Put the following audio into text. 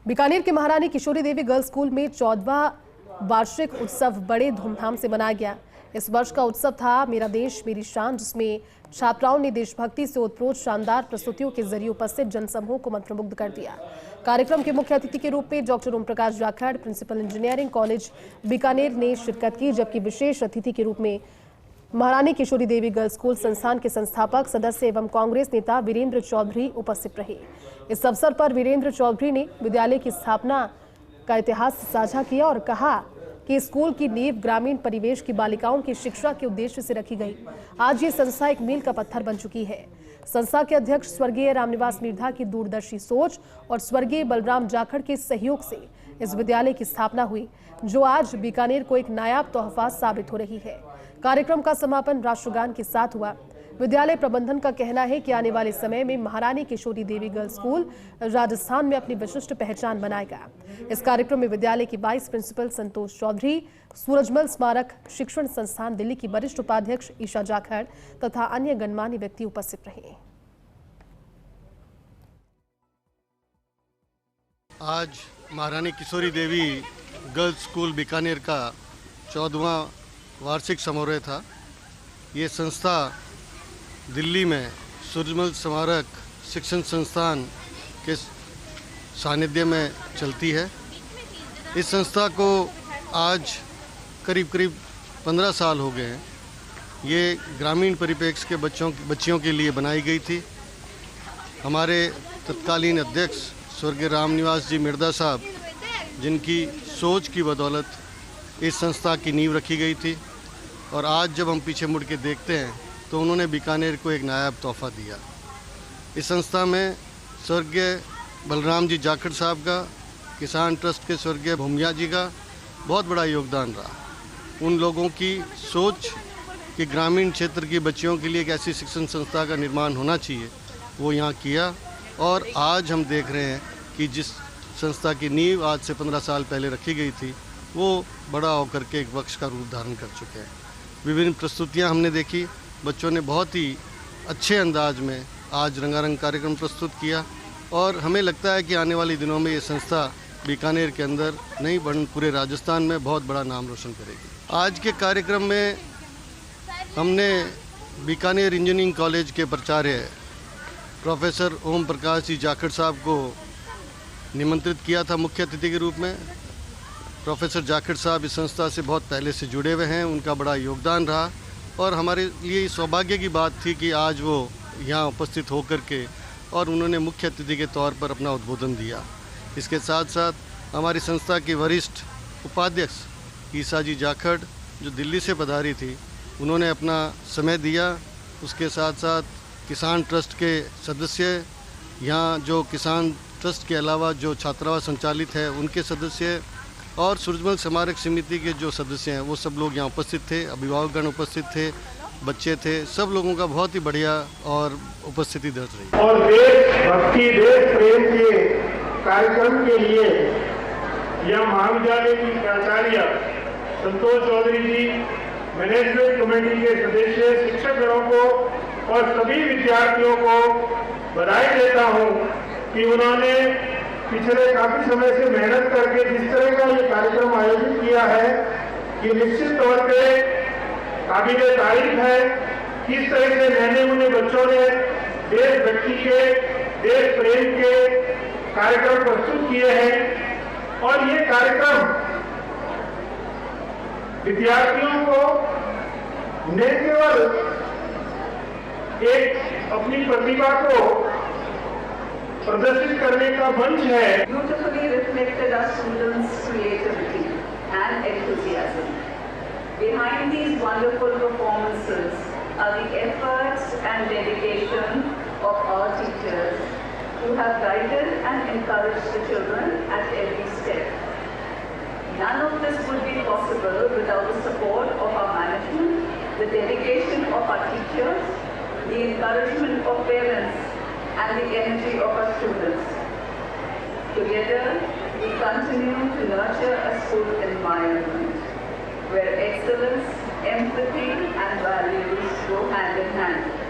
बीकानेर के महारानी किशोरी देवी girls school में 14वां वार्षिक उत्सव बड़े धूमधाम से मनाया गया। इस वर्ष का उत्सव था मेरा देश मेरी शान, जिसमें छात्राओं ने देशभक्ति से ओतप्रोत शानदार प्रस्तुतियों के जरिए उपस्थित जनसमूह को मंत्रमुग्ध कर दिया। कार्यक्रम के मुख्य अतिथि के रूप में doctor Om Prakash Jakhar, principal engineering college Bikaner ने शिरकत की, जबकि विशेष अतिथि के रूप में महारानी किशोरी देवी गर्ल्स स्कूल संस्थान के संस्थापक सदस्य एवं कांग्रेस नेता वीरेंद्र चौधरी उपस्थित रहे। इस अवसर पर वीरेंद्र चौधरी ने विद्यालय की स्थापना का इतिहास साझा किया और कहा कि स्कूल की नींव ग्रामीण परिवेश की बालिकाओं की शिक्षा के उद्देश्य से रखी गई। आज ये संस्था एक मील का पत्थर बन चुकी है। संस्था के अध्यक्ष स्वर्गीय रामनिवास मिर्धा की दूरदर्शी सोच और स्वर्गीय बलराम जाखड़ के सहयोग से इस विद्यालय की स्थापना हुई, जो आज बीकानेर को एक नायाब तोहफा साबित हो रही है। कार्यक्रम का समापन राष्ट्रगान के साथ हुआ। विद्यालय प्रबंधन का कहना है कि आने वाले समय में महारानी किशोरी देवी गर्ल्स स्कूल राजस्थान में अपनी विशिष्ट पहचान बनाएगा। इस कार्यक्रम में विद्यालय की 22 प्रिंसिपल संतोष चौधरी, सूरजमल स्मारक शिक्षण संस्थान दिल्ली की वरिष्ठ उपाध्यक्ष ईशा जाखड़ तथा अन्य गणमान्य व्यक्ति उपस्थित रहे। आज महारानी किशोरी देवी गर्ल्स स्कूल बीकानेर का 14वां वार्षिक समारोह था। ये संस्था दिल्ली में सूरजमल स्मारक शिक्षण संस्थान के सानिध्य में चलती है। इस संस्था को आज करीब 15 साल हो गए हैं। ये ग्रामीण परिप्रेक्ष्य के बच्चियों के लिए बनाई गई थी। हमारे तत्कालीन अध्यक्ष स्वर्गीय रामनिवास जी मिर्धा साहब, जिनकी सोच की बदौलत इस संस्था की नींव रखी गई थी, और आज जब हम पीछे मुड़ के देखते हैं तो उन्होंने बीकानेर को एक नायाब तोहफा दिया। इस संस्था में स्वर्गीय बलराम जी जाखड़ साहब का, किसान ट्रस्ट के स्वर्गीय भूमिया जी का बहुत बड़ा योगदान रहा। उन लोगों की सोच कि ग्रामीण क्षेत्र की बच्चियों के लिए एक ऐसी शिक्षण संस्था का निर्माण होना चाहिए, वो यहाँ किया। और आज हम देख रहे हैं कि जिस संस्था की नींव आज से 15 साल पहले रखी गई थी, वो बड़ा होकर के एक वृक्ष का रूप धारण कर चुके हैं। विभिन्न प्रस्तुतियां हमने देखी। बच्चों ने बहुत ही अच्छे अंदाज में आज रंगारंग कार्यक्रम प्रस्तुत किया, और हमें लगता है कि आने वाले दिनों में ये संस्था बीकानेर के अंदर नहीं बल्कि पूरे राजस्थान में बहुत बड़ा नाम रोशन करेगी। आज के कार्यक्रम में हमने बीकानेर इंजीनियरिंग कॉलेज के प्राचार्य प्रोफेसर ओम प्रकाश जी जाखड़ साहब को निमंत्रित किया था मुख्य अतिथि के रूप में। प्रोफेसर जाखड़ साहब इस संस्था से बहुत पहले से जुड़े हुए हैं, उनका बड़ा योगदान रहा, और हमारे लिए सौभाग्य की बात थी कि आज वो यहाँ उपस्थित होकर के और उन्होंने मुख्य अतिथि के तौर पर अपना उद्बोधन दिया। इसके साथ साथ हमारी संस्था की वरिष्ठ उपाध्यक्ष ईशा जी जाखड़, जो दिल्ली से पधारी थी, उन्होंने अपना समय दिया। उसके साथ साथ किसान ट्रस्ट के सदस्य, यहाँ जो किसान ट्रस्ट के अलावा जो छात्रावास संचालित है उनके सदस्य, और सूरजमल स्मारक समिति के जो सदस्य हैं, वो सब लोग यहाँ उपस्थित थे। अभिभावकगण उपस्थित थे, बच्चे थे, सब लोगों का बहुत ही बढ़िया और उपस्थिति दर्ज रही। और देशभक्ति, देश प्रेम के कार्यक्रम के लिए यह महाविद्यालय की प्राचार्य संतोष चौधरी जी, मैनेजमेंट कमेटी के सदस्य, शिक्षकगणों को और सभी विद्यार्थियों को बधाई देता हूँ कि उन्होंने पिछले काफी समय से मेहनत करके जिस तरह का ये कार्यक्रम आयोजित किया है, ये निश्चित तौर पे काबिले तारीफ है। किस तरह से नन्हे मुन्ने बच्चों ने देशभक्ति के, देश प्रेम के कार्यक्रम प्रस्तुत किए हैं, और ये कार्यक्रम विद्यार्थियों को न केवल एक अपनी प्रतिभा को प्रदर्शित करने का मंच है। Beautifully reflected our students' creativity and enthusiasm. Behind these wonderful performances are the efforts and dedication of our teachers who have guided and encouraged the children at every step. None of this would be possible without the support of our management, the dedication of our teachers, the encouragement of parents, and the energy of our students. Together, we continue to nurture a school environment where excellence, empathy, and values go hand in hand.